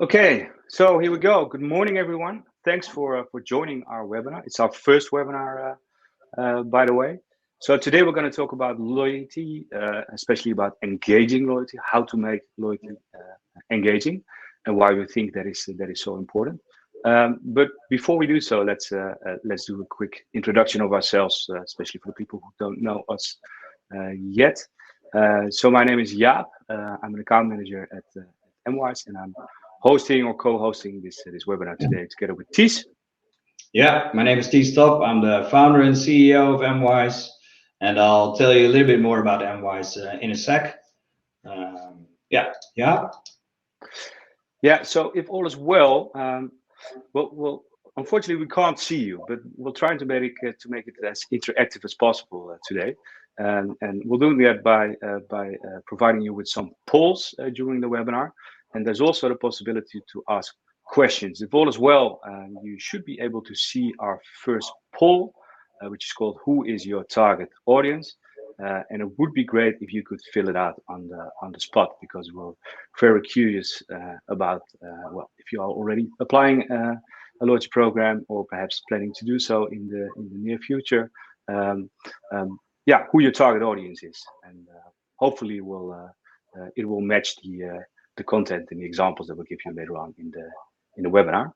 Okay, so here we go. Good morning, everyone. Thanks for joining our webinar. It's our first webinar, by the way. So today we're going to talk about loyalty, especially about engaging loyalty, how to make loyalty engaging, and why we think that is so important. But before we do so, let's do a quick introduction of ourselves, especially for the people who don't know us yet. So my name is Jaap. I'm an account manager at MWise, and I'm hosting or co-hosting this webinar today together with Ties. Yeah, my name is Ties Top. I'm the founder and CEO of MWise, and I'll tell you a little bit more about MWise in a sec. Yeah. So if all is well, well, unfortunately we can't see you, but we'll try to make it as interactive as possible today, and we'll do that by providing you with some polls during the webinar. And there's also the possibility to ask questions. If all is well, you should be able to see our first poll, which is called "Who is your target audience?" And it would be great if you could fill it out on the spot, because we're very curious about if you are already applying a loyalty program or perhaps planning to do so in the near future. Who your target audience is, and hopefully it will match the content and the examples that we'll give you later on in the webinar.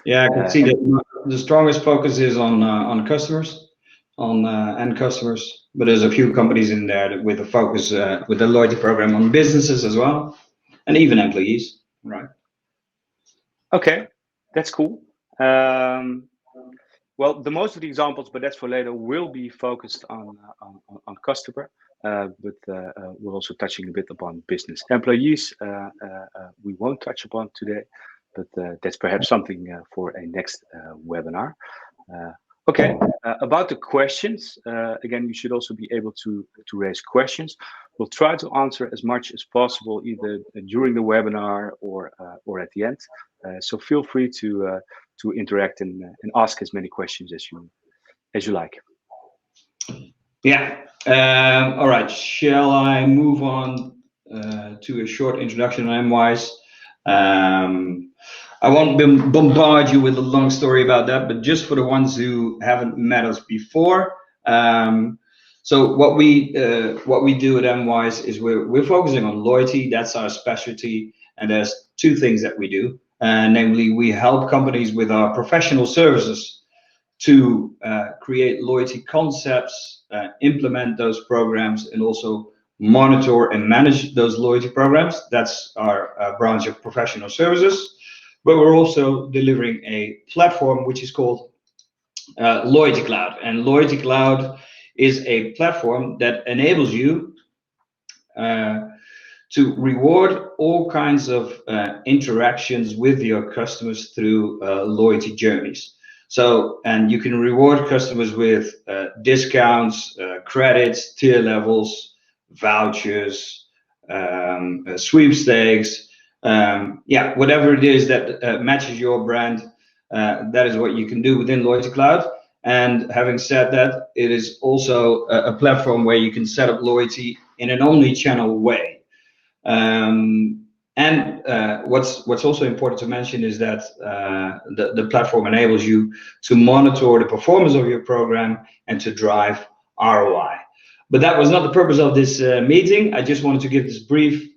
Yeah, I can see that the strongest focus is on customers, on end customers, but there's a few companies in there with a focus with the loyalty program on businesses as well, and even employees, right? Okay, that's cool. Well, the most of the examples, but that's for later, will be focused on customer. But we're also touching a bit upon business employees. We won't touch upon today, but that's perhaps something for a next webinar. Okay, about the questions, again, you should also be able to raise questions. We'll try to answer as much as possible, either during the webinar or at the end. So feel free to interact and ask as many questions as you like. Yeah. All right. Shall I move on to a short introduction on MWise? I won't bombard you with a long story about that, but just for the ones who haven't met us before. So what we do at MWise is we're focusing on loyalty. That's our specialty, and there's two things that we do. Namely, we help companies with our professional services to create loyalty concepts, implement those programs, and also monitor and manage those loyalty programs. That's our branch of professional services. But we're also delivering a platform which is called Loyalty Cloud. And Loyalty Cloud is a platform that enables you to reward all kinds of interactions with your customers through loyalty journeys. So, and you can reward customers with discounts, credits, tier levels, vouchers, sweepstakes, whatever it is that matches your brand, that is what you can do within Loyalty Cloud. And having said that, it is also a platform where you can set up loyalty in an omni-channel way. What's also important to mention is that the platform enables you to monitor the performance of your program and to drive ROI. But that was not the purpose of this meeting. I just wanted to give this brief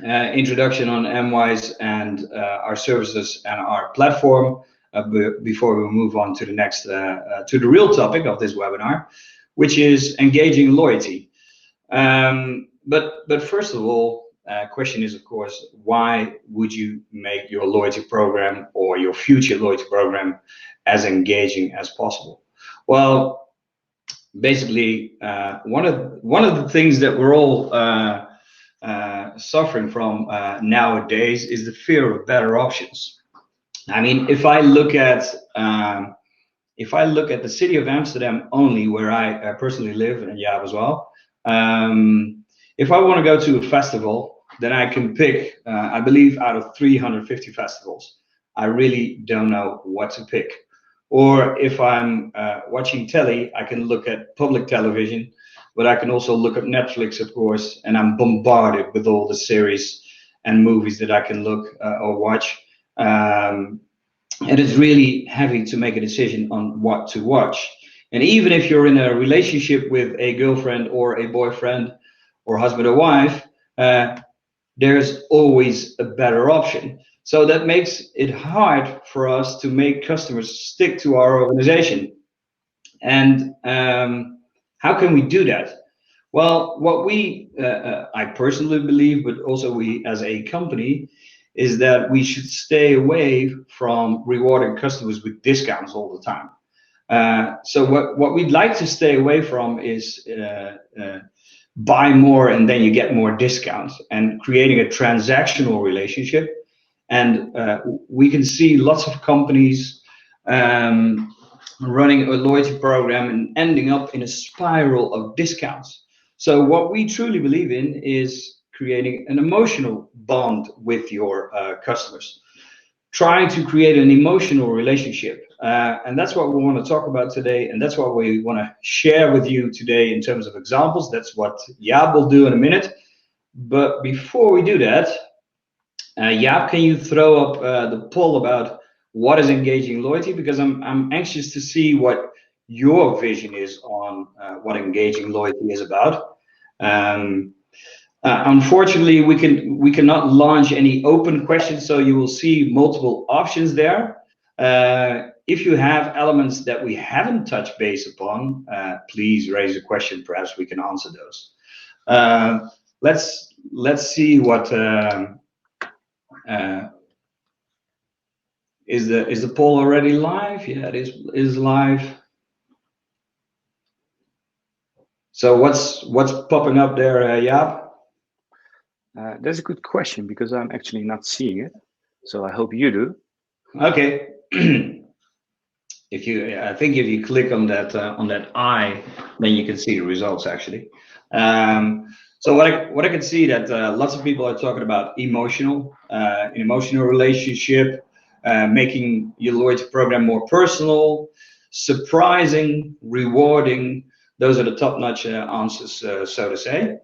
introduction on MWise and our services and our platform before we move on to the next to the real topic of this webinar, which is engaging loyalty. But first of all, question is, of course, why would you make your loyalty program or your future loyalty program as engaging as possible? Well, basically, one of the things that we're all suffering from nowadays is the fear of better options. I mean, if I look at the city of Amsterdam only, where I personally live, and Jaap as well, if I want to go to a festival, then I can pick, I believe, out of 350 festivals. I really don't know what to pick. Or if I'm watching telly, I can look at public television, but I can also look at Netflix, of course, and I'm bombarded with all the series and movies that I can look or watch. And it's really heavy to make a decision on what to watch. And even if you're in a relationship with a girlfriend or a boyfriend or husband or wife, there's always a better option. So that makes it hard for us to make customers stick to our organization. And how can we do that? Well, what I personally believe, but also we as a company, is that we should stay away from rewarding customers with discounts all the time. So what we'd like to stay away from is buy more and then you get more discounts, and creating a transactional relationship. And we can see lots of companies running a loyalty program and ending up in a spiral of discounts. So what we truly believe in is creating an emotional bond with your customers, trying to create an emotional relationship. And that's what we want to talk about today. And that's what we want to share with you today in terms of examples. That's what Jaap will do in a minute. But before we do that, Jaap, can you throw up the poll about what is engaging loyalty? Because I'm anxious to see what your vision is on what engaging loyalty is about. Unfortunately, we cannot launch any open questions, so you will see multiple options there. If you have elements that we haven't touched base upon, please raise a question. Perhaps we can answer those. Let's see what is the poll already live? Yeah, it is live. So what's popping up there, Jaap? That's a good question, because I'm actually not seeing it. So I hope you do. Okay. I think if you click on that eye, then you can see the results actually. So what I can see that lots of people are talking about emotional relationship, making your loyalty program more personal, surprising, rewarding. Those are the top-notch answers, so to say.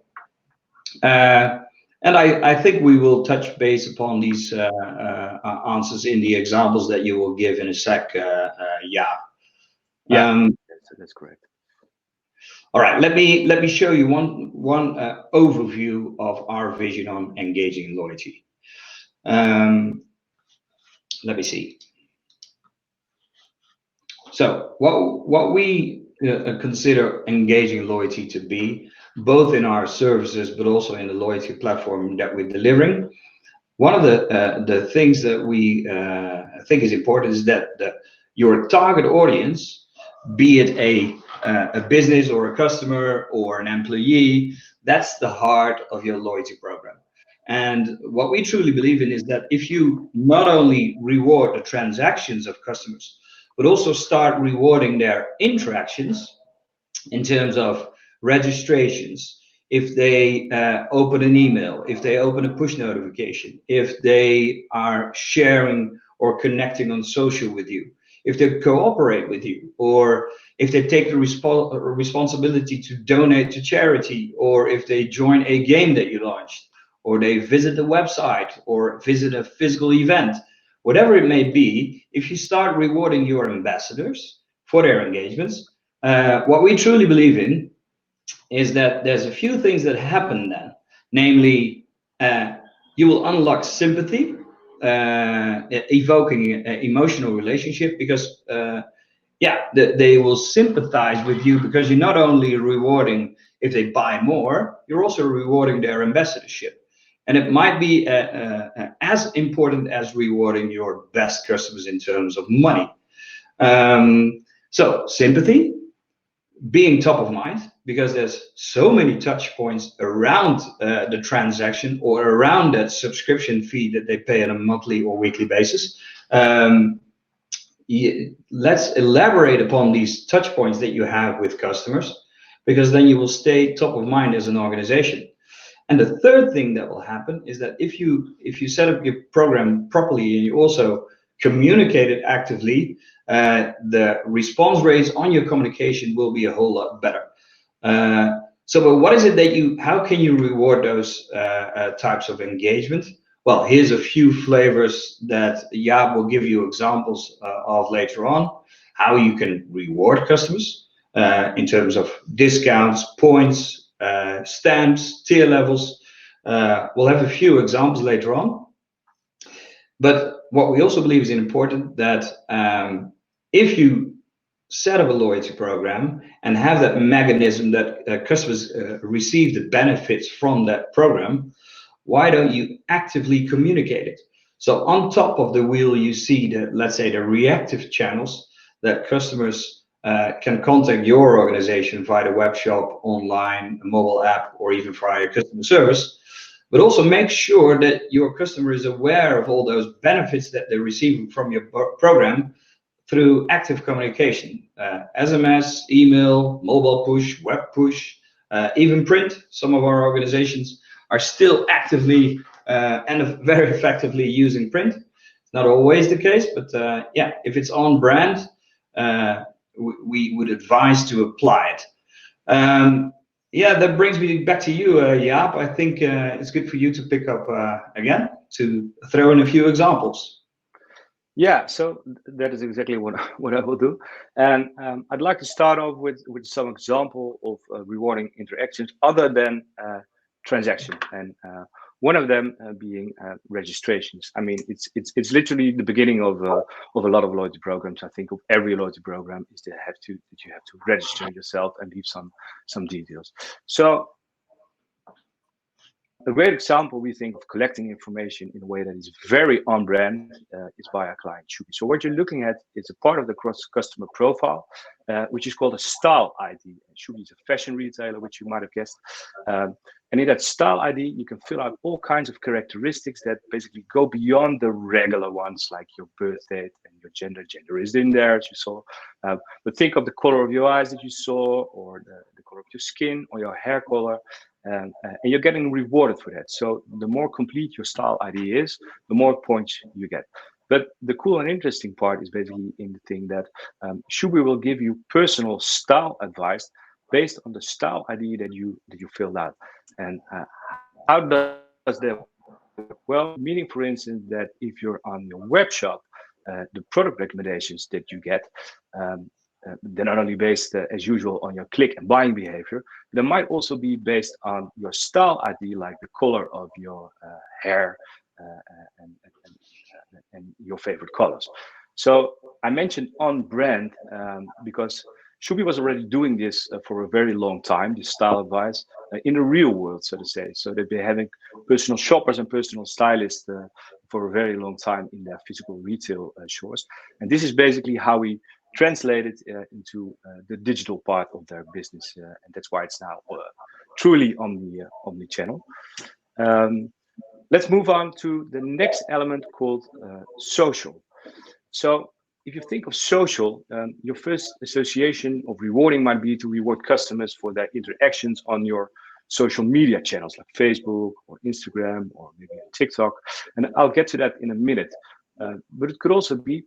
And I think we will touch base upon these answers in the examples that you will give in a sec, Jaap. Yeah, that's correct. All right, let me show you one overview of our vision on engaging loyalty. Let me see. So what we consider engaging loyalty to be, both in our services but also in the loyalty platform that we're delivering. One of the things that we think is important is that your target audience, be it a business or a customer or an employee, that's the heart of your loyalty program. And what we truly believe in is that if you not only reward the transactions of customers, but also start rewarding their interactions in terms of registrations, if they open an email, if they open a push notification, if they are sharing or connecting on social with you, if they cooperate with you, or if they take the responsibility to donate to charity, or if they join a game that you launched, or they visit the website or visit a physical event, whatever it may be, if you start rewarding your ambassadors for their engagements, what we truly believe in is that there's a few things that happen then. Namely, you will unlock sympathy, evoking an emotional relationship, because they will sympathize with you, because you're not only rewarding if they buy more, you're also rewarding their ambassadorship. And it might be as important as rewarding your best customers in terms of money. So sympathy, being top of mind, because there's so many touch points around the transaction or around that subscription fee that they pay on a monthly or weekly basis. Let's elaborate upon these touch points that you have with customers, because then you will stay top of mind as an organization. And the third thing that will happen is that if you set up your program properly and you also communicate it actively, the response rates on your communication will be a whole lot better. But what is it that how can you reward those types of engagement? Well, here's a few flavors that Jaap will give you examples of later on, how you can reward customers in terms of discounts, points, stamps, tier levels. We'll have a few examples later on. But what we also believe is important that if you set up a loyalty program and have that mechanism that customers receive the benefits from that program, why don't you actively communicate it? So on top of the wheel, you see that, let's say, the reactive channels that customers can contact your organization via the web shop, online, a mobile app, or even via customer service. But also make sure that your customer is aware of all those benefits that they're receiving from your program through active communication, SMS, email, mobile push, web push, even print. Some of our organizations are still actively and very effectively using print. It's not always the case, but yeah, if it's on brand, we would advise to apply it. Yeah, that brings me back to you, Jaap. I think it's good for you to pick up again, to throw in a few examples. Yeah, so that is exactly what I will do. And I'd like to start off with some example of rewarding interactions other than transaction, and one of them being registrations. I mean, it's literally the beginning of a lot of loyalty programs. I think of every loyalty program is that you have to register yourself and leave some details. So a great example, we think, of collecting information in a way that is very on brand is by our client Shubi. So what you're looking at is a part of the customer profile, which is called a style ID. Shubi is a fashion retailer, which you might have guessed. And in that style ID, you can fill out all kinds of characteristics that basically go beyond the regular ones, like your birth date and your gender. Gender is in there, as you saw. But think of the color of your eyes that you saw, or the color of your skin, or your hair color. And you're getting rewarded for that. So the more complete your style ID is, the more points you get. But the cool and interesting part is basically in the thing that Shubi will give you personal style advice based on the style ID that you filled out. And how does that work? Well, meaning, for instance, that if you're on your web shop, the product recommendations that you get, they're not only based as usual on your click and buying behavior, they might also be based on your style ID, like the color of your hair and your favorite colors. So I mentioned on brand because Shubi was already doing this for a very long time, this style advice in the real world, so to say. So they've been having personal shoppers and personal stylists for a very long time in their physical retail stores. And this is basically how we translate it into the digital part of their business, and that's why it's now truly omni-channel. Let's move on to the next element called social. So if you think of social, your first association of rewarding might be to reward customers for their interactions on your social media channels like Facebook or Instagram or maybe TikTok. And I'll get to that in a minute. But it could also be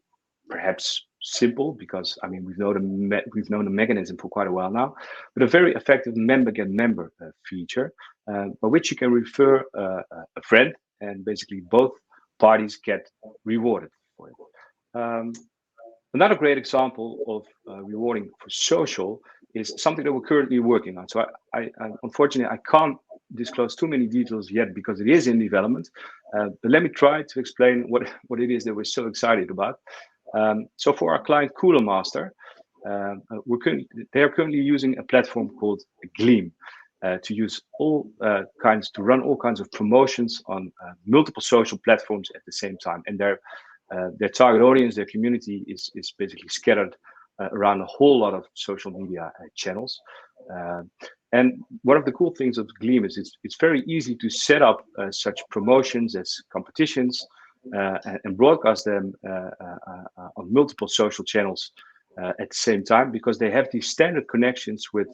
perhaps simple, because I mean we've known the mechanism for quite a while now, but a very effective member get member feature by which you can refer a friend, and basically both parties get rewarded for it. Another great example of rewarding for social is something that we're currently working on. So I unfortunately I can't disclose too many details yet because it is in development, but let me try to explain what it is that we're so excited about. So for our client Cooler Master, they are currently using a platform called Gleam to use to run all kinds of promotions on multiple social platforms at the same time. And their target audience, their community is basically scattered around a whole lot of social media channels. And one of the cool things of Gleam is it's very easy to set up such promotions as competitions and broadcast them on multiple social channels at the same time, because they have these standard connections with,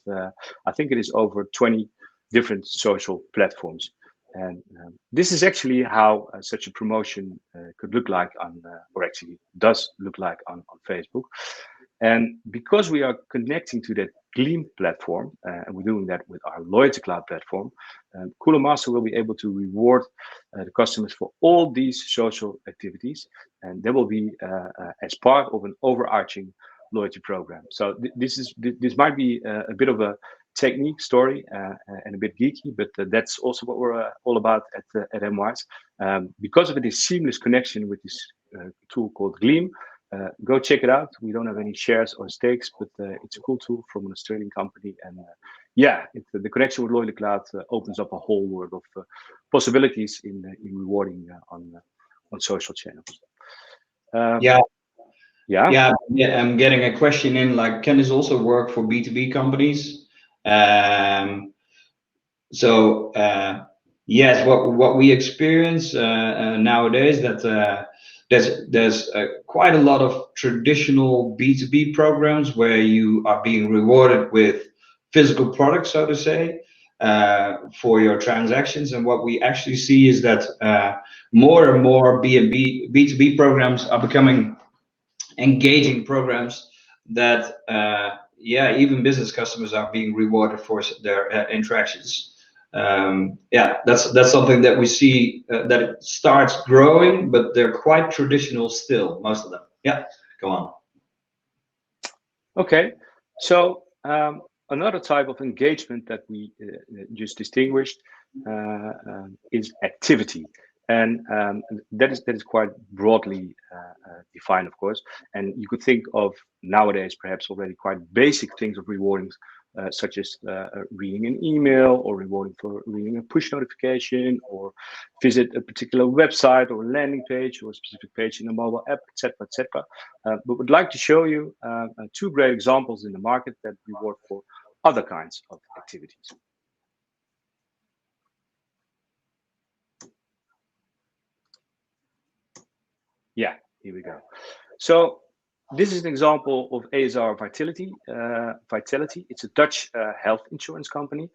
I think it is over 20 different social platforms. And this is actually how such a promotion could look like on, or actually does look like on Facebook. And because we are connecting to that Gleam platform, and we're doing that with our Loyalty Cloud platform, Cooler Master will be able to reward the customers for all these social activities, and they will be as part of an overarching loyalty program. So this might be a bit of a technique story and a bit geeky, but that's also what we're all about at MWise. Because of this seamless connection with this tool called Gleam, go check it out. We don't have any shares or stakes, but it's a cool tool from an Australian company. And the connection with Loyalty Cloud opens up a whole world of possibilities in rewarding on social channels. Yeah, I'm getting a question in, like, can this also work for B2B companies? Yes, what we experience nowadays, that there's quite a lot of traditional B2B programs where you are being rewarded with physical products, so to say, for your transactions. And what we actually see is that more and more B2B programs are becoming engaging programs that even business customers are being rewarded for their interactions. That's something that we see that it starts growing, but they're quite traditional still, most of them. Yeah, go on. Okay, so another type of engagement that we just distinguished is activity. And that is quite broadly defined, of course. And you could think of nowadays perhaps already quite basic things of rewarding, such as reading an email, or rewarding for reading a push notification, or visit a particular website or landing page or a specific page in a mobile app, etc., etc. But would like to show you two great examples in the market that reward for other kinds of activities. Yeah, here we go. So this is an example of ASR Vitality. It's a Dutch health insurance company.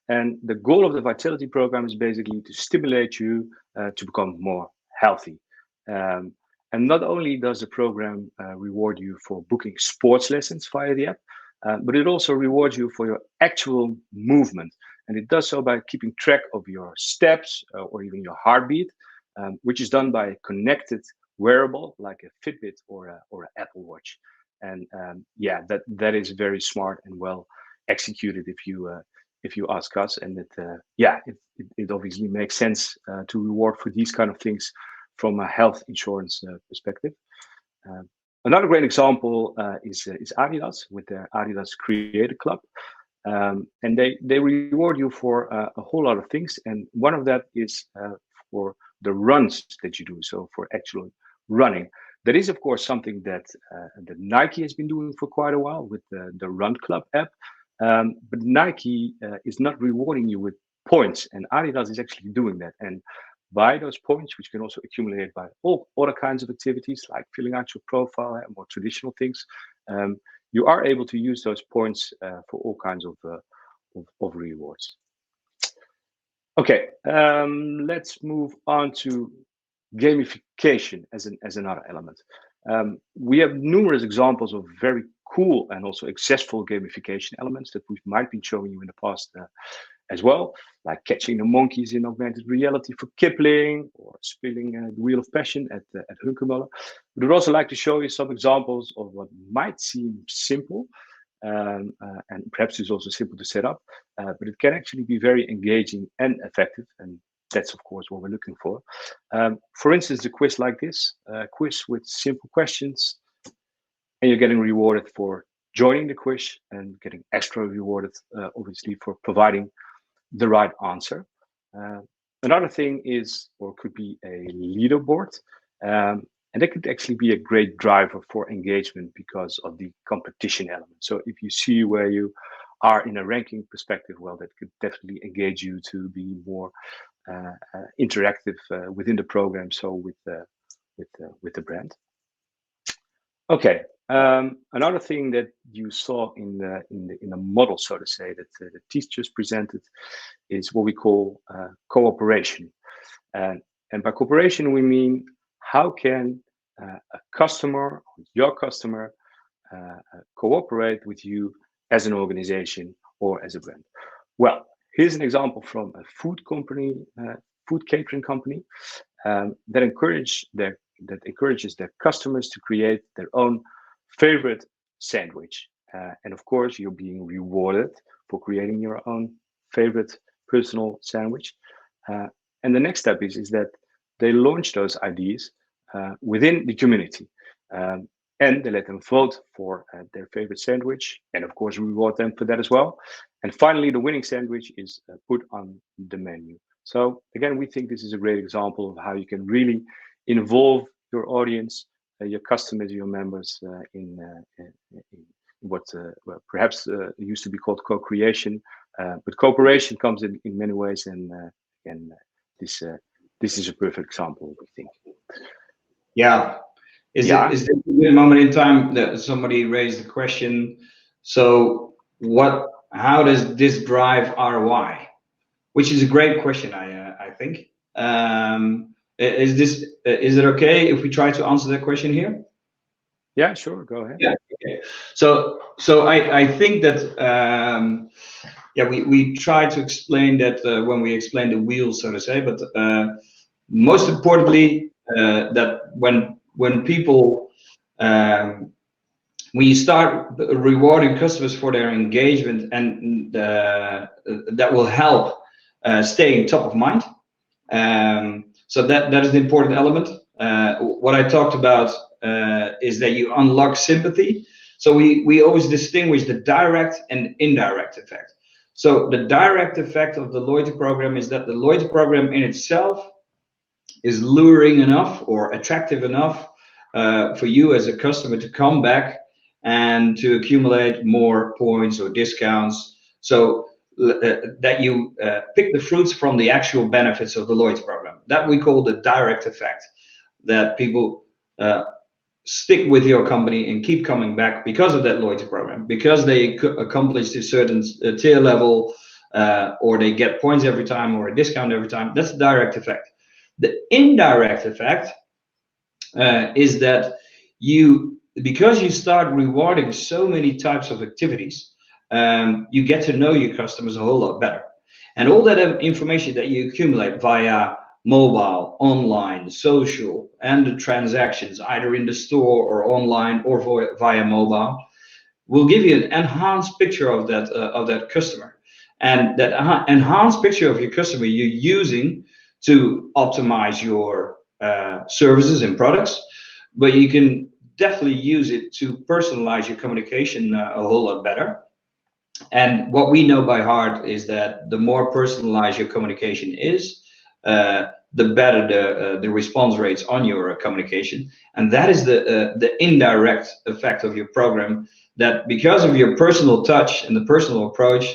And the goal of the Vitality program is basically to stimulate you to become more healthy. And not only does the program reward you for booking sports lessons via the app, but it also rewards you for your actual movement. And it does so by keeping track of your steps or even your heartbeat, which is done by a connected wearable like a Fitbit or an Apple Watch. And that is very smart and well executed if you ask us. And it obviously makes sense to reward for these kind of things from a health insurance perspective. Another great example is Adidas with their Adidas Creator Club. And they reward you for a whole lot of things. And one of that is for the runs that you do. So for actual running. That is, of course, something that Nike has been doing for quite a while with the Run Club app. But Nike is not rewarding you with points, and Adidas is actually doing that. And by those points, which can also accumulate by all other kinds of activities, like filling out your profile and more traditional things, you are able to use those points for all kinds of rewards. Okay, let's move on to gamification as another element. We have numerous examples of very cool and also successful gamification elements that we might be showing you in the past as well, like catching the monkeys in augmented reality for Kipling, or spilling the wheel of passion at Hunkemuller. We would also like to show you some examples of what might seem simple, and perhaps it's also simple to set up, but it can actually be very engaging and effective. And that's, of course, what we're looking for. For instance, a quiz like this, a quiz with simple questions, and you're getting rewarded for joining the quiz and getting extra rewarded, obviously, for providing the right answer. Another thing is, or could be, a leaderboard. And that could actually be a great driver for engagement because of the competition element. So if you see where you are in a ranking perspective, well, that could definitely engage you to be more interactive within the program, so with the brand. Okay, another thing that you saw in the model, so to say, that the teachers presented, is what we call cooperation. And by cooperation, we mean how can a customer, your customer, cooperate with you as an organization, or as a brand? Well, here's an example from a food company, food catering company, that encourages their customers to create their own favorite sandwich. And of course, you're being rewarded for creating your own favorite personal sandwich. And the next step is that they launch those ideas within the community. And they let them vote for their favorite sandwich, and of course reward them for that as well. And finally, the winning sandwich is put on the menu. So again, we think this is a great example of how you can really involve your audience, your customers, your members in what well, perhaps used to be called co-creation, but cooperation comes in many ways, and this is a perfect example, we think. Yeah. Is this a good moment in time that somebody raised the question? So how does this drive ROI? Which is a great question, I think. Is it okay if we try to answer that question here? Yeah, sure. Go ahead. Yeah. Okay. So I think that we try to explain that when we explain the wheel, so to say. But most importantly, that when people when you start rewarding customers for their engagement, and that will help staying top of mind. So that is the important element. What I talked about is that you unlock sympathy. So we always distinguish the direct and indirect effect. So the direct effect of the loyalty program is that the loyalty program in itself is luring enough or attractive enough for you as a customer to come back and to accumulate more points or discounts. So that you pick the fruits from the actual benefits of the loyalty program. That we call the direct effect, that people stick with your company and keep coming back because of that loyalty program, because they accomplished a certain tier level, or they get points every time or a discount every time. That's the direct effect. The indirect effect is that because you start rewarding so many types of activities, you get to know your customers a whole lot better. And all that information that you accumulate via mobile, online, social, and the transactions, either in the store or online or via mobile, will give you an enhanced picture of that customer. And that enhanced picture of your customer you're using to optimize your services and products, but you can definitely use it to personalize your communication a whole lot better. And what we know by heart is that the more personalized your communication is, the better the response rates on your communication. And that is the indirect effect of your program, that because of your personal touch and the personal approach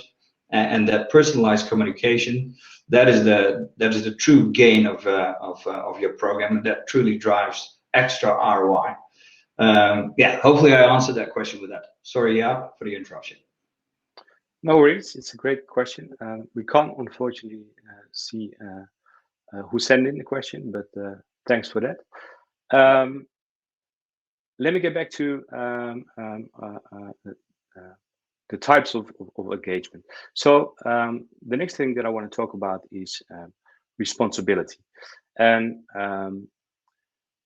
and that personalized communication, that is the true gain of your program, and that truly drives extra ROI. Hopefully I answered that question with that. Sorry, Jaap, for the interruption. No worries. It's a great question. We can't unfortunately see who sent in the question, but thanks for that. Let me get back to the types of engagement. So the next thing that I want to talk about is responsibility. And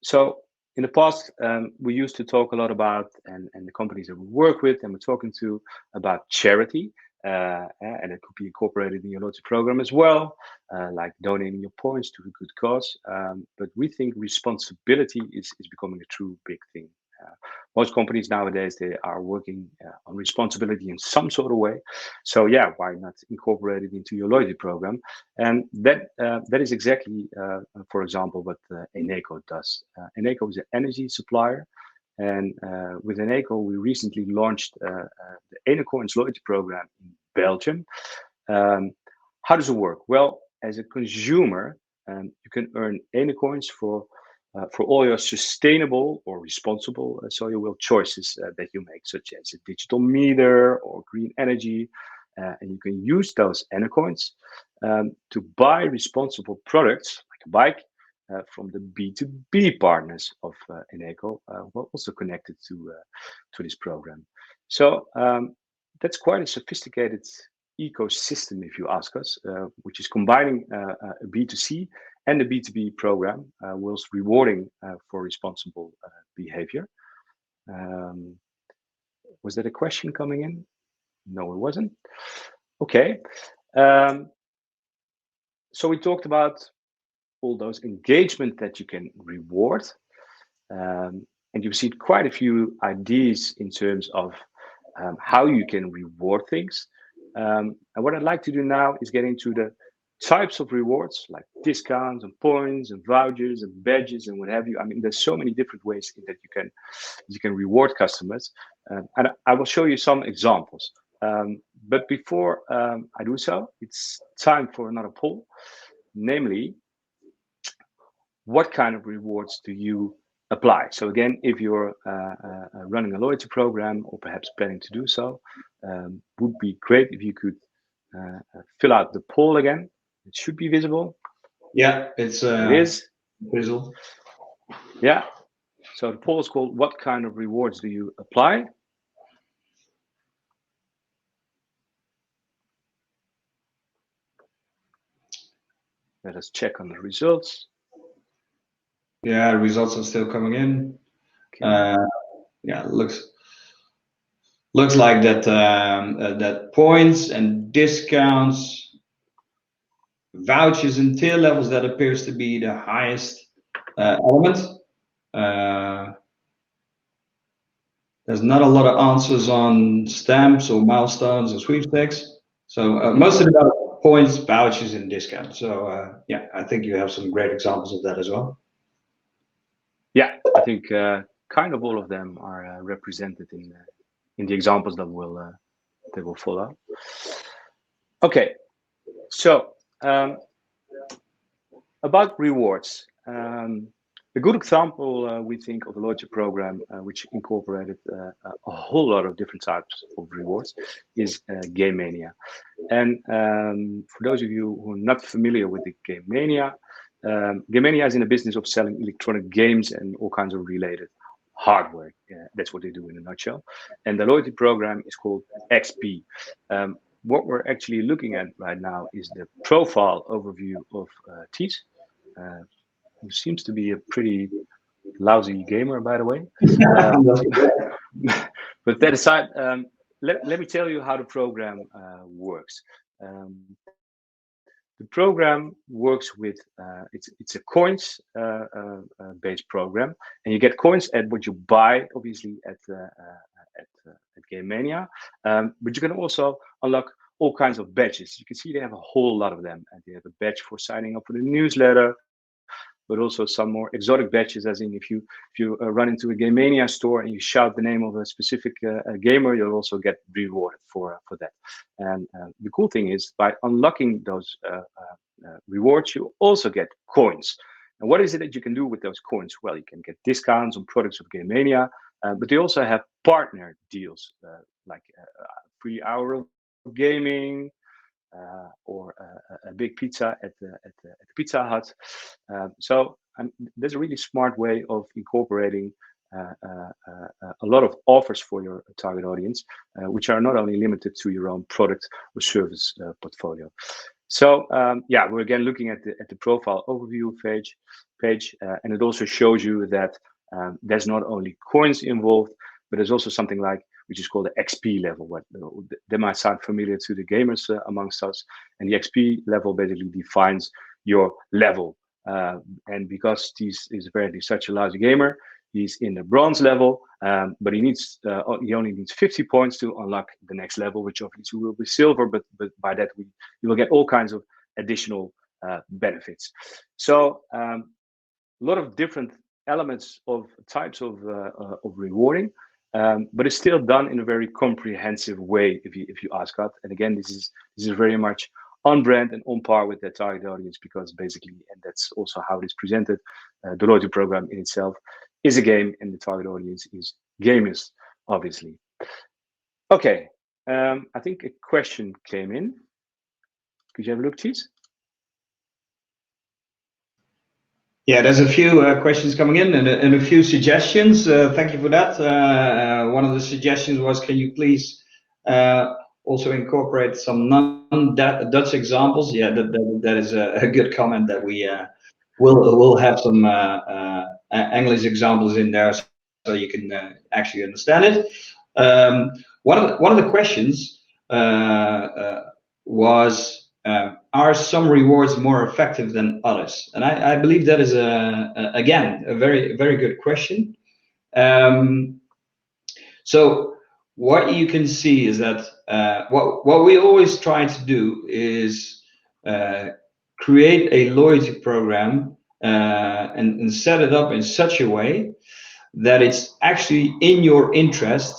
so in the past, we used to talk a lot about, and the companies that we work with and we're talking to, about charity. And it could be incorporated in your loyalty program as well, like donating your points to a good cause. But we think responsibility is becoming a true big thing. Most companies nowadays, they are working on responsibility in some sort of way. So yeah, why not incorporate it into your loyalty program? And that is exactly, for example, what Eneco does. Eneco is an energy supplier. And with Eneco, we recently launched the Enecoins loyalty program in Belgium. How does it work? Well, as a consumer, you can earn Enecoins for all your sustainable or responsible solar wheel choices that you make, such as a digital meter or green energy. And you can use those Enecoins to buy responsible products like a bike, from the B2B partners of Eneco, who are also connected to this program. So that's quite a sophisticated ecosystem, if you ask us, which is combining a B2C and a B2B program whilst rewarding for responsible behavior. Was that a question coming in? No, it wasn't. Okay. So we talked about all those engagement that you can reward. And you've seen quite a few ideas in terms of how you can reward things. And what I'd like to do now is get into the types of rewards, like discounts and points and vouchers and badges and what have you. I mean, there's so many different ways that you can reward customers. And I will show you some examples. But before I do so, it's time for another poll, namely, what kind of rewards do you apply? So again, if you're running a loyalty program or perhaps planning to do so, would be great if you could fill out the poll again. It should be visible. Yeah, it is visible. Yeah. So the poll is called "What kind of rewards do you apply?" Let us check on the results. Yeah, results are still coming in. Okay. Yeah, looks like that that points and discounts, vouchers and tier levels, that appears to be the highest element. There's not a lot of answers on stamps or milestones or sweepstakes. So most of the points, vouchers, and discounts. So yeah, I think you have some great examples of that as well. Yeah, I think kind of all of them are represented in the examples that will follow. Okay, so about rewards. A good example, we think, of a loyalty program which incorporated a whole lot of different types of rewards is GameMania. And for those of you who are not familiar with the GameMania, GameMania is in the business of selling electronic games and all kinds of related hardware. That's what they do in a nutshell. And the loyalty program is called XP. What we're actually looking at right now is the profile overview of Thies, who seems to be a pretty lousy gamer, by the way. But that aside, let me tell you how the program works. The program works with it's a coins based program, and you get coins at what you buy, obviously at GameMania. But you can also unlock all kinds of badges. You can see they have a whole lot of them, and they have a badge for signing up for the newsletter, but also some more exotic badges, as in if you run into a GameMania store and you shout the name of a specific gamer, you'll also get rewarded for that. And the cool thing is, by unlocking those rewards, you also get coins. And what is it that you can do with those coins? Well, you can get discounts on products of GameMania, but they also have partner deals, like a free hour of gaming, or a big pizza at the Pizza Hut. So there's a really smart way of incorporating a lot of offers for your target audience, which are not only limited to your own product or service portfolio. So yeah, we're again looking at the profile overview page, and it also shows you that there's not only coins involved, but there's also something like, which is called the XP level. What that might sound familiar to the gamers amongst us. And the XP level basically defines your level. And because Thies is apparently such a lousy gamer, he's in the bronze level, but he only needs 50 points to unlock the next level, which obviously will be silver. But by that you will get all kinds of additional benefits. So a lot of different elements of types of rewarding. But it's still done in a very comprehensive way, if you ask us. And again, this is very much on brand and on par with their target audience, because basically, and that's also how it is presented, the loyalty program in itself is a game, and the target audience is gamers, obviously. Okay, I think a question came in. Could you have a look, Thies? Yeah, there's a few questions coming in and a few suggestions. Thank you for that. One of the suggestions was, can you please Also incorporate some non-Dutch examples. Yeah, that is a good comment that we will have some English examples in there, so you can actually understand it. One of the questions was, are some rewards more effective than others? And I believe that is again a very good question. So what you can see is that what we always try to do is create a loyalty program and set it up in such a way that it's actually in your interest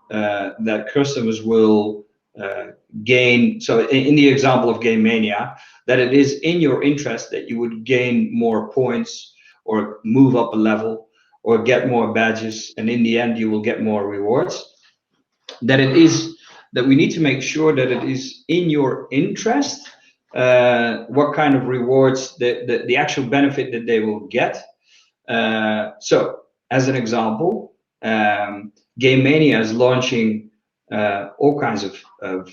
that customers will gain. So in the example of Game Mania, that it is in your interest that you would gain more points or move up a level or get more badges, and in the end you will get more rewards. That we need to make sure that it is in your interest what kind of rewards, the actual benefit that they will get. So as an example, Game Mania is launching all kinds of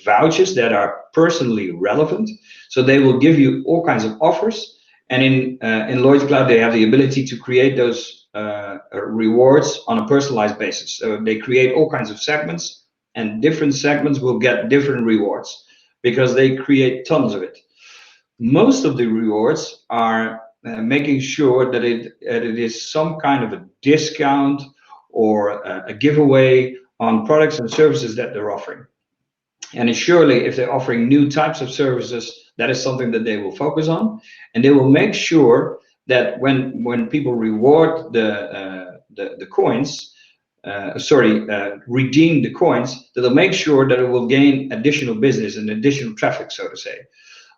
vouchers that are personally relevant. So they will give you all kinds of offers, and in Loyalty Cloud they have the ability to create those rewards on a personalized basis. So they create all kinds of segments, and different segments will get different rewards because they create tons of it. Most of the rewards are making sure that it is some kind of a discount or a giveaway on products and services that they're offering. And surely if they're offering new types of services, that is something that they will focus on, and they will make sure that when people reward the coins, redeem the coins, that they'll make sure that it will gain additional business and additional traffic, so to say.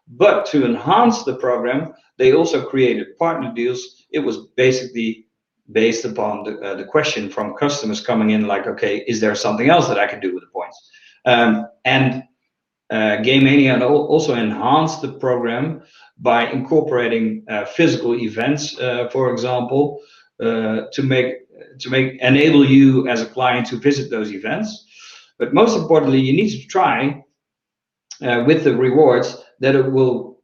But to enhance the program, they also created partner deals. It was basically based upon the question from customers coming in, like, okay, is there something else that I can do with the points? Game Mania also enhanced the program by incorporating physical events, for example, to enable you as a client to visit those events. But most importantly, you need to try with the rewards that it will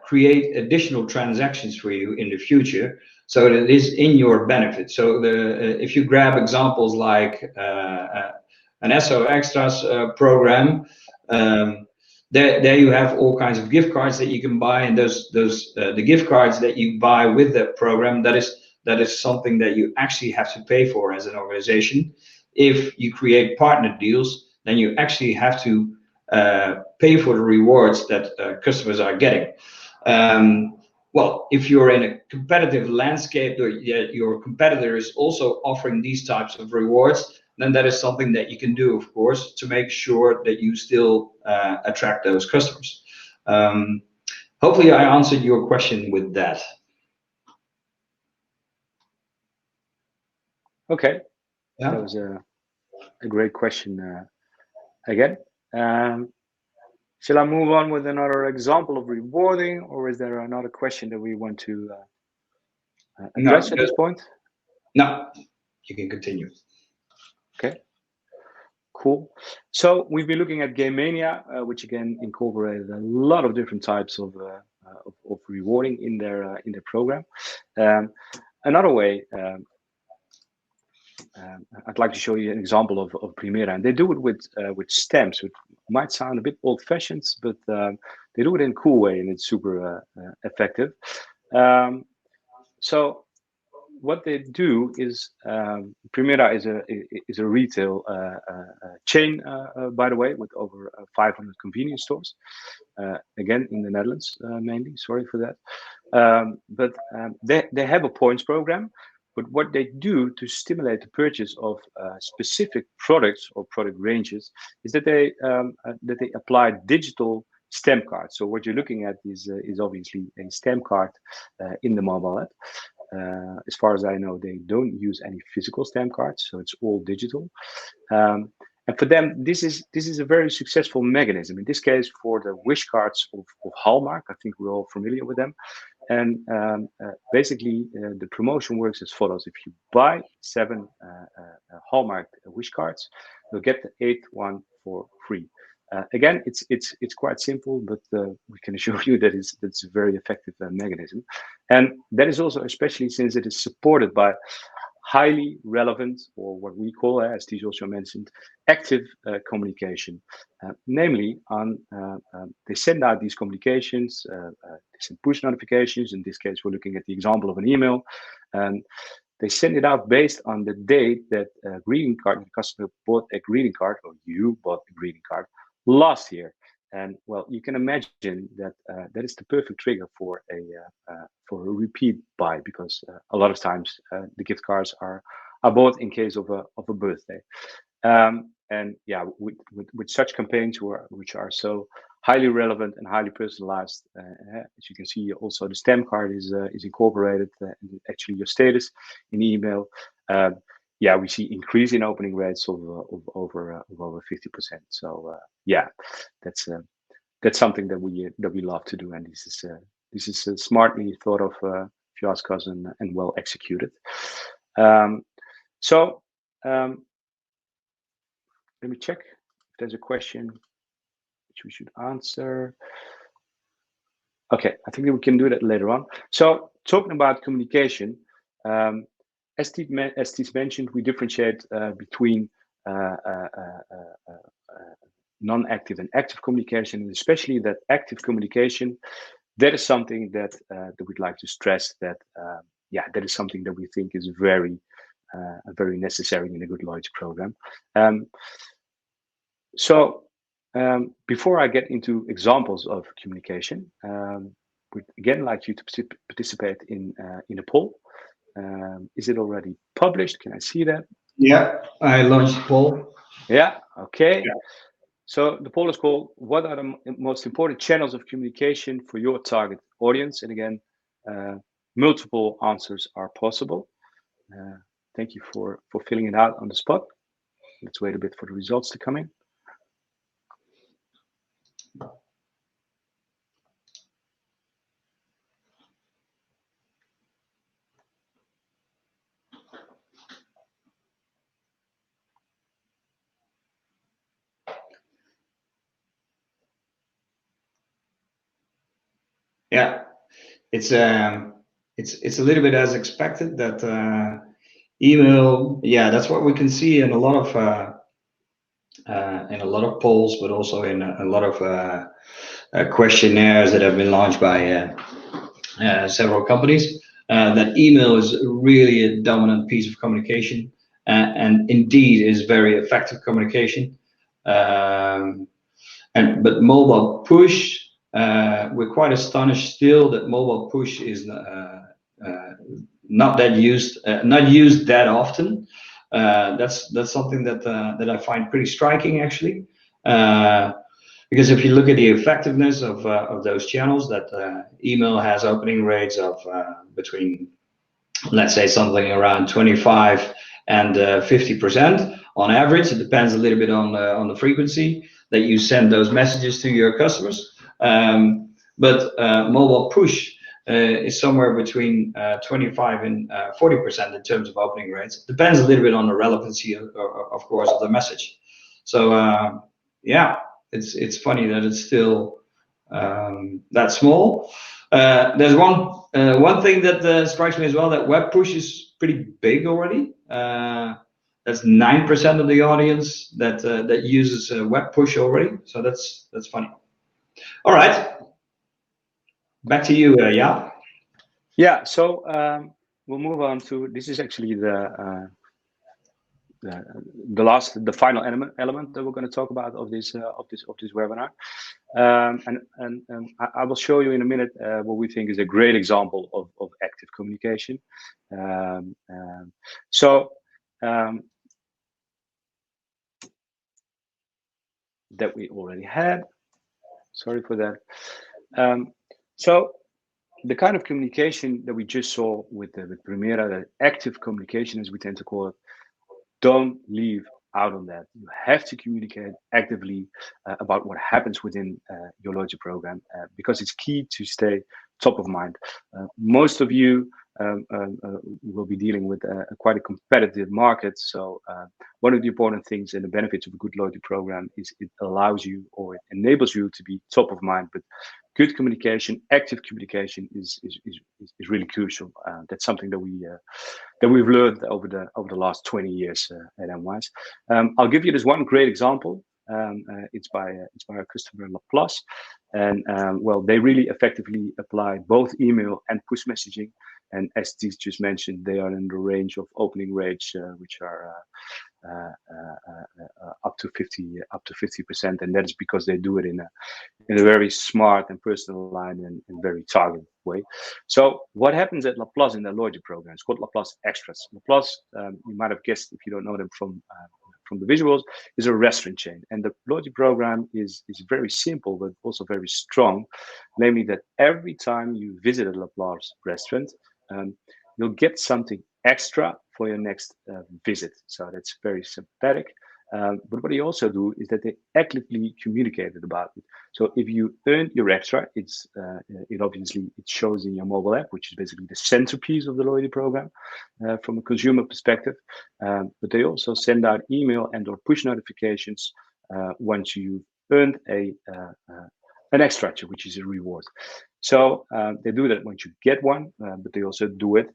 create additional transactions for you in the future, so that it is in your benefit. So if you grab examples like an SO Extras program, there you have all kinds of gift cards that you can buy, and the gift cards that you buy with that program, that is something that you actually have to pay for as an organization. If you create partner deals, then you actually have to pay for the rewards that customers are getting. Well, if you're in a competitive landscape or your competitor is also offering these types of rewards, then that is something that you can do, of course, to make sure that you still attract those customers. Hopefully I answered your question with that. Okay, yeah. That was a great question again. Shall I move on with another example of rewarding, or is there another question that we want to address at this point? No, you can continue. Okay, cool. So we've been looking at Game Mania, which again incorporated a lot of different types of rewarding in their program. Another way, I'd like to show you an example of Primera, and they do it with stamps, which might sound a bit old-fashioned, but they do it in a cool way, and it's super effective. So what they do is, Primera is a retail chain, by the way, with over 500 convenience stores. Again, in the Netherlands mainly. Sorry for that. But they have a points program. But what they do to stimulate the purchase of specific products or product ranges is that they apply digital stamp cards. So what you're looking at is obviously a stamp card in the mobile app. As far as I know, they don't use any physical stamp cards, so it's all digital. And for them, this is a very successful mechanism. In this case, for the wish cards of Hallmark, I think we're all familiar with them. And basically, the promotion works as follows: if you buy 7 Hallmark wish cards, you'll get the 8th one for free. Again, it's quite simple, but we can assure you that it's a very effective mechanism, and that is also especially since it is supported by highly relevant, or what we call, as Ties also mentioned, active communication. Namely, they send out these communications, they send push notifications. In this case, we're looking at the example of an email. They send it out based on the date that greeting card, the customer bought a greeting card, or you bought a greeting card last year. And well, you can imagine that that is the perfect trigger for a repeat buy, because a lot of times the gift cards are bought in case of a birthday. And yeah, with such campaigns which are so highly relevant and highly personalized, as you can see, also the stamp card is incorporated, in actually your status in email. Yeah, we see increase in opening rates of over 50%. So yeah, that's something that we love to do, and this is smartly thought of, if you ask us, and well executed. So let me check if there's a question which we should answer. Okay, I think we can do that later on. So talking about communication, as Ties mentioned, we differentiate between non-active and active communication, and especially that active communication. That is something that we'd like to stress. That yeah, that is something that we think is very necessary in a good loyalty program. So before I get into examples of communication, we'd again like you to participate in a poll. Is it already published? Can I see that? Yeah, I launched the poll. Yeah, okay. Yeah. So the poll is called, what are the most important channels of communication for your target audience? And again, multiple answers are possible. Thank you for filling it out on the spot. Let's wait a bit for the results to come in. Yeah, it's a little bit as expected that email. Yeah, that's what we can see in a lot of polls, but also in a lot of questionnaires that have been launched by several companies. That email is really a dominant piece of communication, and indeed is very effective communication. But mobile push, we're quite astonished still that mobile push is not used that often. That's something that I find pretty striking, actually, because if you look at the effectiveness of those channels, that email has opening rates of between, let's say, something around 25 and 50% on average. It depends a little bit on the frequency that you send those messages to your customers. But mobile push is somewhere between 25 and 40% in terms of opening rates. Depends a little bit on the relevancy, of course, of the message. So yeah, it's funny that it's still that small. There's one thing that strikes me as well, that web push is pretty big already. That's 9% of the audience that uses web push already. So that's funny. All right, back to you, Jaap. Yeah. So we'll move on to, this is actually the final element that we're going to talk about of this webinar. And I will show you in a minute what we think is a great example of active communication. That we already had. Sorry for that. So the kind of communication that we just saw with Primera, the active communication, as we tend to call it, don't leave out on that. You have to communicate actively about what happens within your loyalty program, because it's key to stay top of mind. Most of you will be dealing with quite a competitive market. So one of the important things and the benefits of a good loyalty program is it allows you, or it enables you, to be top of mind. But good communication, active communication is really crucial. That's something that we've learned over the last 20 years at MWise. I'll give you this one great example. It's by our customer Laplace, and well, they really effectively apply both email and push messaging. And as Ties just mentioned, they are in the range of opening rates which are up to 50%, and that is because they do it in a very smart and personalized and very targeted way. So what happens at Laplace in their loyalty program? It's called Laplace Extras. Laplace, you might have guessed if you don't know them from the visuals, is a restaurant chain, and the loyalty program is very simple but also very strong. Namely, that every time you visit a Laplace restaurant, you'll get something extra for your next visit. So that's very sympathetic. But what they also do is that they actively communicated about it. So if you earn your extra, it obviously shows in your mobile app, which is basically the centerpiece of the loyalty program from a consumer perspective. But they also send out email and/or push notifications once you've earned an extra, which is a reward. So they do that once you get one, but they also do it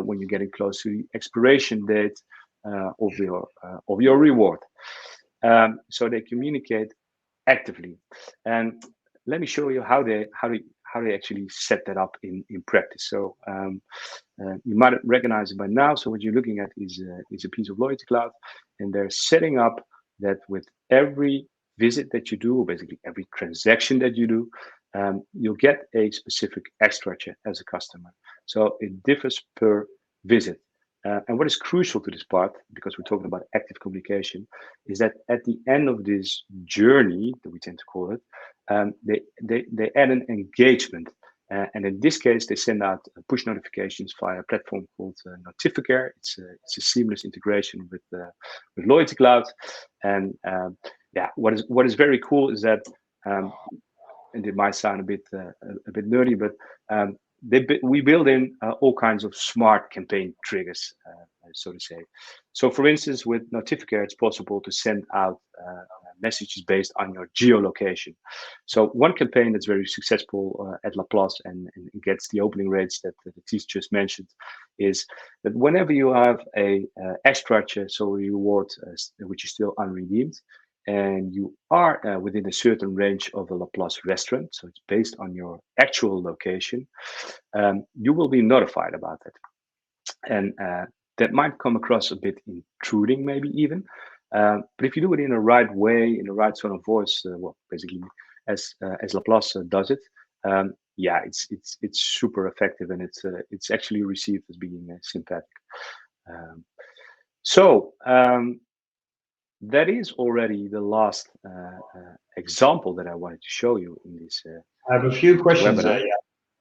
when you're getting close to the expiration date of your reward. So they communicate actively, and let me show you how they actually set that up in practice. So you might recognize it by now. So what you're looking at is a piece of Loyalty Cloud, and they're setting up that with every visit that you do, or basically every transaction that you do, you'll get a specific extra as a customer. So it differs per visit. And what is crucial to this part, because we're talking about active communication, is that at the end of this journey, that we tend to call it, they add an engagement. And in this case, they send out push notifications via a platform called Notificare. It's a seamless integration with Loyalty Cloud. And yeah, what is very cool is that, and it might sound a bit nerdy, but we build in all kinds of smart campaign triggers, so to say. So for instance, with Notificare, it's possible to send out messages based on your geolocation. So one campaign that's very successful at Laplace and gets the opening rates that Ties just mentioned is that whenever you have a extra, so a reward which is still unredeemed, and you are within a certain range of a Laplace restaurant, so it's based on your actual location, you will be notified about it. And that might come across a bit intruding, maybe even. But if you do it in the right way, in the right tone of voice, well, basically as Laplace does it, yeah, it's super effective, and it's actually received as being sympathetic. That is already the last example that I wanted to show you in this. I have a few questions.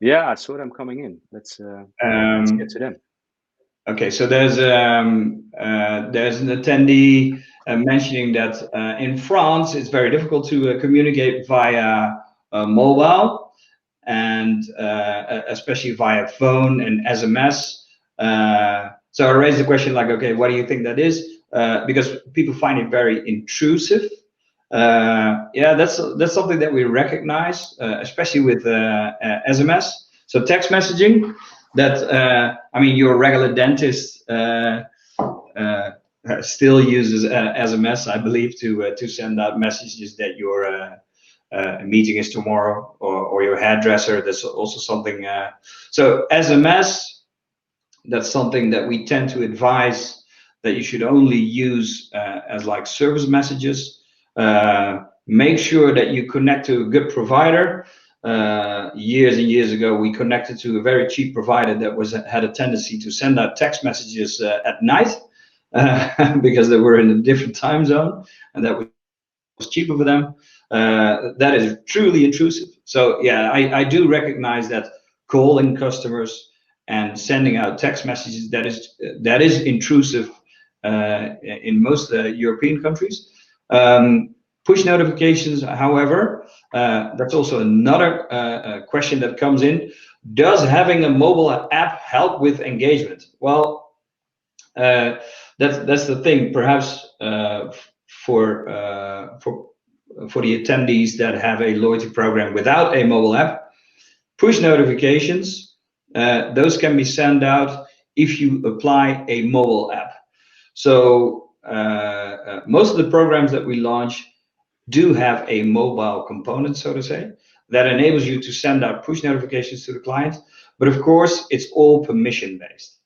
Yeah, I saw them coming in. Let's get to them. Okay, so there's an attendee mentioning that in France it's very difficult to communicate via mobile, and especially via phone and SMS. So I raised the question like, okay, what do you think that is? Because people find it very intrusive. Yeah, that's something that we recognize, especially with SMS. So text messaging. That I mean, your regular dentist still uses SMS, I believe, to send out messages that your meeting is tomorrow, or your hairdresser. That's also something. So SMS, that's something that we tend to advise that you should only use as like service messages. Make sure that you connect to a good provider. Years and years ago, we connected to a very cheap provider that had a tendency to send out text messages at night because they were in a different time zone, and that was cheaper for them. That is truly intrusive. So yeah, I do recognize that calling customers and sending out text messages, that is intrusive in most European countries. Push notifications, however, that's also another question that comes in. Does having a mobile app help with engagement? Well, that's the thing. Perhaps for the attendees that have a loyalty program without a mobile app, push notifications, those can be sent out if you apply a mobile app. So most of the programs that we launch do have a mobile component, so to say, that enables you to send out push notifications to the client. But of course, it's all permission based.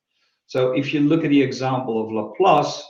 So if you look at the example of Laplace,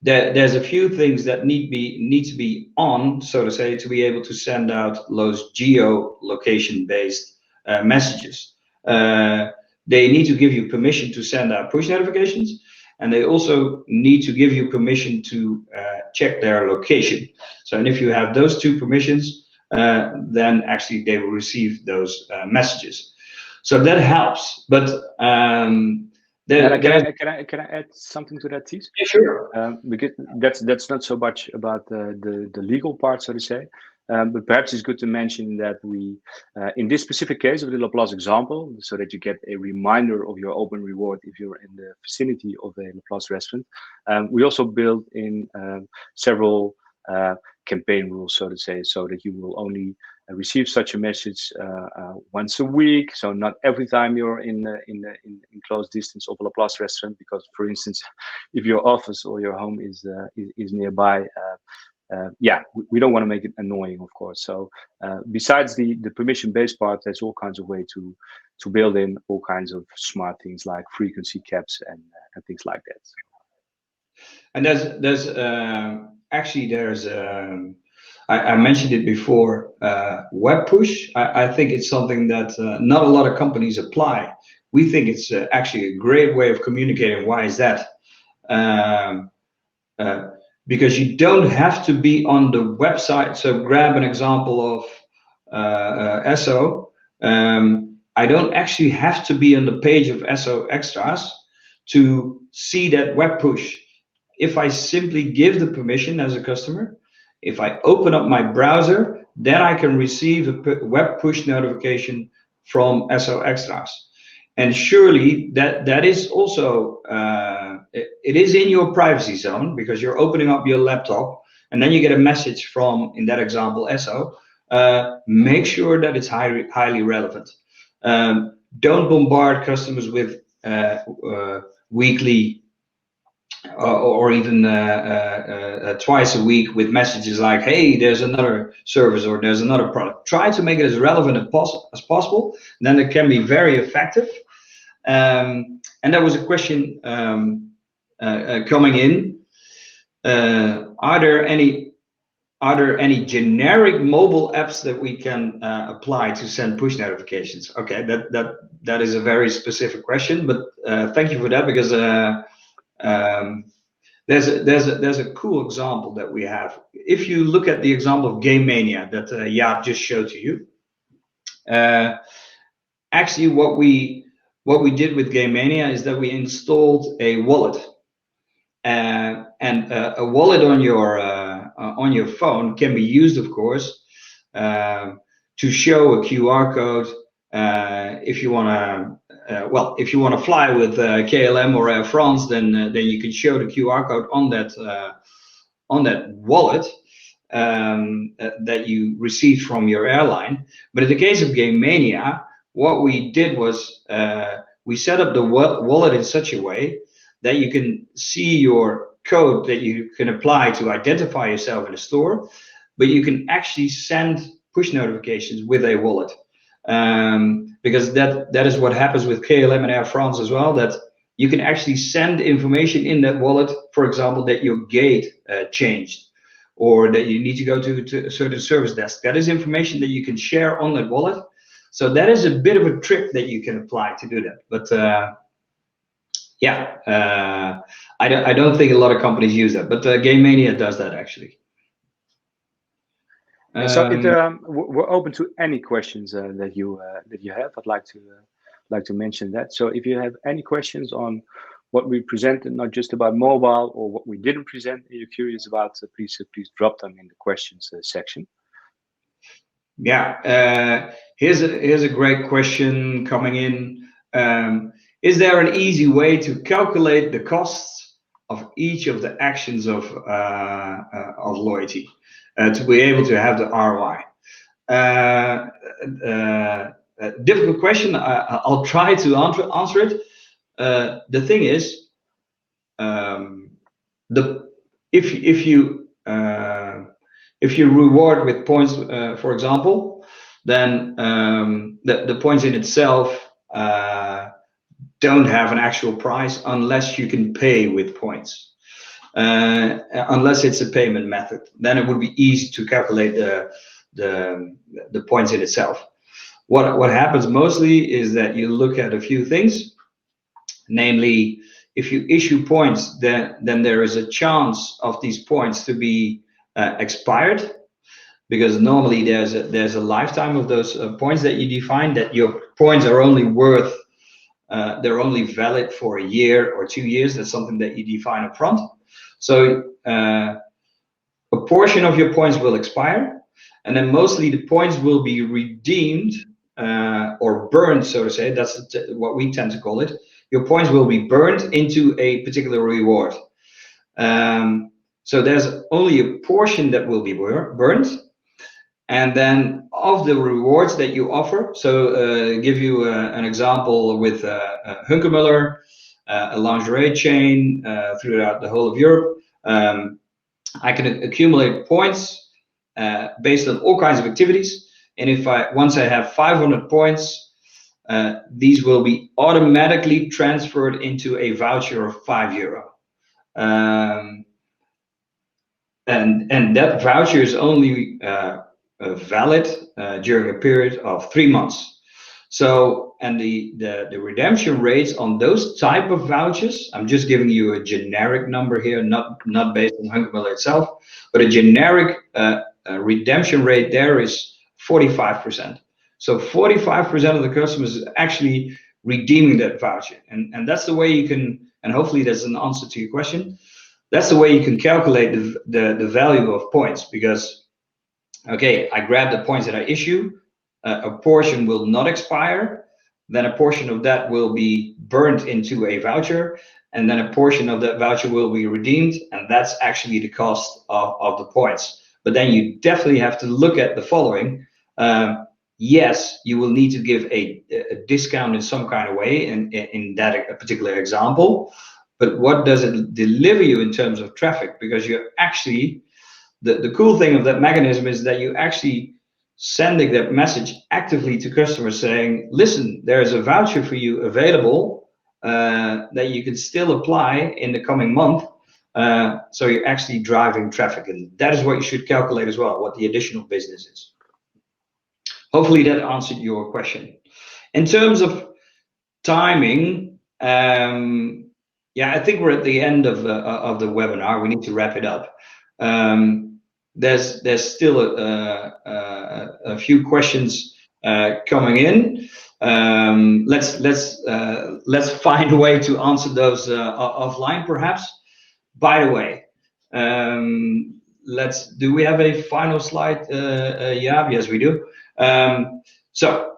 there's a few things that need to be on, so to say, to be able to send out those geolocation based messages. They need to give you permission to send out push notifications, and they also need to give you permission to check their location. So, and if you have those two permissions, then actually they will receive those messages. So that helps. But can I add something to that, Thies? Yeah, sure. Because that's not so much about the legal part, so to say. But perhaps it's good to mention that we, in this specific case of the Laplace example, so that you get a reminder of your open reward if you're in the vicinity of a Laplace restaurant, we also built in several campaign rules, so to say, so that you will only receive such a message once a week. So not every time you're in close distance of a Laplace restaurant, because, for instance, if your office or your home is nearby. We don't want to make it annoying, of course. So besides the permission-based part, there's all kinds of way to build in all kinds of smart things like frequency caps and things like that. And there's I mentioned it before, web push. I think it's something that not a lot of companies apply. We think it's actually a great way of communicating. Why is that? Because you don't have to be on the website. So grab an example of SO. I don't actually have to be on the page of SO Extras to see that web push. If I simply give the permission as a customer, if I open up my browser, then I can receive a web push notification from SO Extras. And surely that is also, it is in your privacy zone, because you're opening up your laptop and then you get a message from, in that example, SO. Make sure that it's highly relevant. Don't bombard customers with weekly or even twice a week with messages like, hey, there's another service or there's another product. Try to make it as relevant as possible. Then it can be very effective. And there was a question coming in. Are there any generic mobile apps that we can apply to send push notifications? Okay, that is a very specific question, but thank you for that, because there's a cool example that we have. If you look at the example of Game Mania that Jaap just showed to you, actually what we did with Game Mania is that we installed a wallet, and a wallet on your phone can be used, of course, to show a QR code if you want to. If you want to fly with KLM or Air France, then you can show the QR code on that wallet that you received from your airline. But in the case of Game Mania, what we did was we set up the wallet in such a way that you can see your code that you can apply to identify yourself in a store, but you can actually send push notifications with a wallet. Because that is what happens with KLM and Air France as well, that you can actually send information in that wallet, for example, that your gate changed, or that you need to go to a certain service desk. That is information that you can share on that wallet. So that is a bit of a trick that you can apply to do that. But I don't think a lot of companies use that, but Game Mania does that actually. So we're open to any questions that you have. I'd like to mention that. So if you have any questions on what we presented, not just about mobile, or what we didn't present, and you're curious about, please drop them in the questions section. Yeah, here's a great question coming in. Is there an easy way to calculate the costs of each of the actions of loyalty to be able to have the ROI? Difficult question. I'll try to answer it. The thing is, if you reward with points, for example, then the points in itself don't have an actual price unless you can pay with points. Unless it's a payment method, then it would be easy to calculate the points in itself. What happens mostly is that you look at a few things, namely, if you issue points, then there is a chance of these points to be expired, because normally there's a lifetime of those points that you define, that your points are only worth, they're only valid for a year or 2 years. That's something that you define up front. So a portion of your points will expire, and then mostly the points will be redeemed or burned, so to say. That's what we tend to call it. Your points will be burned into a particular reward. So there's only a portion that will be burned. And then of the rewards that you offer, so give you an example with Hunkemöller, a lingerie chain throughout the whole of Europe. I can accumulate points based on all kinds of activities. And once I have 500 points, these will be automatically transferred into a voucher of €5. And that voucher is only valid during a period of 3 months. So, and the redemption rates on those type of vouchers, I'm just giving you a generic number here, not based on Hunkemöller itself, but a generic redemption rate there is 45%. So 45% of the customers is actually redeeming that voucher. And that's the way you can, and hopefully that's an answer to your question, that's the way you can calculate the value of points. Because, okay, I grab the points that I issue, a portion will not expire, then a portion of that will be burned into a voucher, and then a portion of that voucher will be redeemed, and that's actually the cost of the points. But then you definitely have to look at the following. Yes, you will need to give a discount in some kind of way in that particular example, but what does it deliver you in terms of traffic? Because you're actually, the cool thing of that mechanism is that you actually sending that message actively to customers saying, listen, there's a voucher for you available that you can still apply in the coming month. So you're actually driving traffic, and that is what you should calculate as well, what the additional business is. Hopefully that answered your question. In terms of timing, yeah, I think we're at the end of the webinar. We need to wrap it up. There's still a few questions coming in. Let's find a way to answer those offline, perhaps. By the way, do we have a final slide? Yeah, yes, we do. So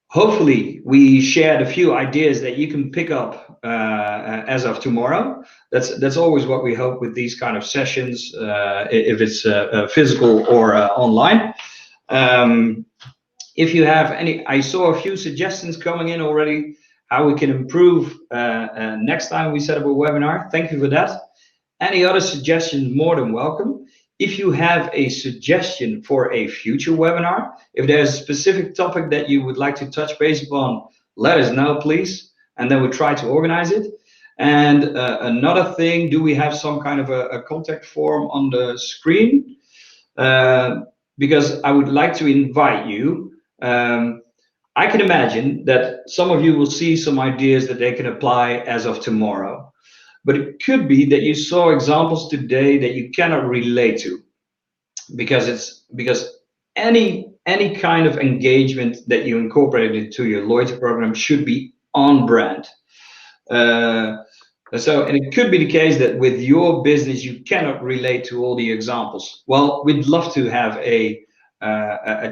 hopefully we shared a few ideas that you can pick up as of tomorrow. That's always what we hope with these kind of sessions, if it's physical or online. If you have any, I saw a few suggestions coming in already, how we can improve next time we set up a webinar. Thank you for that. Any other suggestions, more than welcome. If you have a suggestion for a future webinar, if there's a specific topic that you would like to touch base upon, let us know, please, and then we'll try to organize it. And another thing, do we have some kind of a contact form on the screen? Because I would like to invite you. I can imagine that some of you will see some ideas that they can apply as of tomorrow. But it could be that you saw examples today that you cannot relate to, because any kind of engagement that you incorporate into your loyalty program should be on brand. So, and it could be the case that with your business, you cannot relate to all the examples. Well, we'd love to have a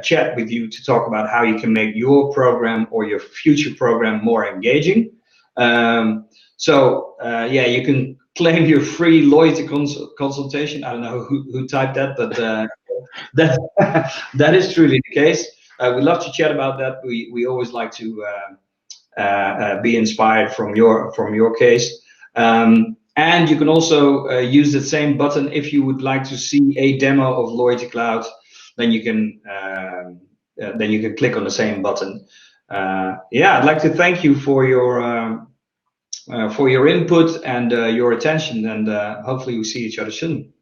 chat with you to talk about how you can make your program or your future program more engaging. Yeah, you can claim your free loyalty consultation. I don't know who typed that, but that is truly the case. We'd love to chat about that. We always like to be inspired from your case. And you can also use the same button if you would like to see a demo of Loyalty Cloud. Then you can click on the same button. Yeah, I'd like to thank you for your input and your attention, and hopefully we see each other soon.